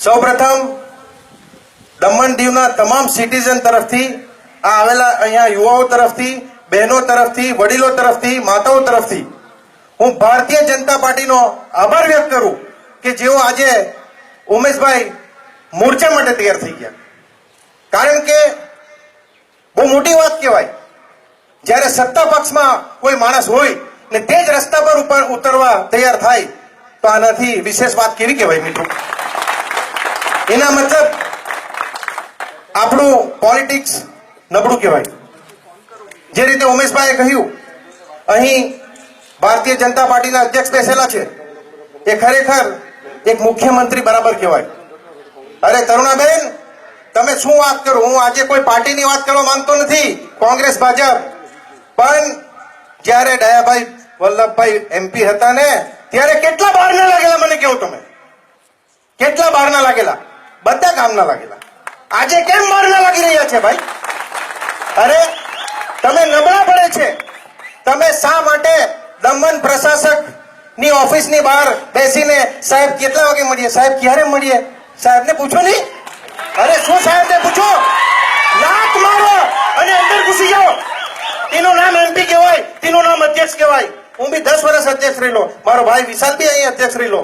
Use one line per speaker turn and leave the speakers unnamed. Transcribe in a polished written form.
સૌપ્રથમ દમણ દીવના તમામ સિટીઝન તરફથી આ આવેલા અહીંયા યુવાઓ તરફથી, બહેનો તરફથી, વડીલો તરફથી, માતાઓ તરફથી હું ભારતીય જનતા પાર્ટીનો આભાર વ્યક્ત કરું કે જેઓ આજે ઉમેશભાઈ મોરચા માટે તૈયાર થઈ ગયા. કારણ કે બહુ મોટી વાત કહેવાય જ્યારે સત્તા પક્ષમાં કોઈ માણસ હોય ને તે જ રસ્તા પર ઉતરવા તૈયાર થાય તો આનાથી વિશેષ વાત કેવી કહેવાય મિત્રો? એના મતલબ આપણું પોલિટિક્સ નબળું કહેવાય. જે રીતે ઉમેશભાઈએ કહ્યું અહીં ભારતીય જનતા પાર્ટીના અધ્યક્ષ બેસેલા છે એ ખરેખર એક મુખ્યમંત્રી બરાબર કહેવાય. અરે તરુણાબેન, તમે શું વાત કરો? હું આજે કોઈ પાર્ટીની વાત કરવા માંગતો નથી, કોંગ્રેસ ભાજપ, પણ જ્યારે દયાભાઈ વલ્લભભાઈ એમપી હતા ને ત્યારે કેટલા બહારના લાગેલા મને કહો તમે, કેટલા બહારના લાગેલા? બધા કામના લાગેલા. આજે કેમ બહારના લાગી રહ્યા છે ભાઈ? અરે તમે નબળા પડે છે. તમે શા માટે દમણ પ્રશાસક ની ઓફિસની બહાર બેસીને સાહેબ કેટલા વાગે મળીએ, સાહેબ ક્યારે મળીએ, સાહેબને પૂછો નહીં? અરે શું સાહેબને પૂછો? લાત મારો અને અંદર ઘૂસી જાઓ. તેનું નામ એમપી કહેવાય, તેનું નામ અધ્યક્ષ કહેવાય. હું બી 10 વર્ષ અધ્યક્ષ રહેલો, મારો ભાઈ વિશાલ બી અહીં અધ્યક્ષ રહેલો.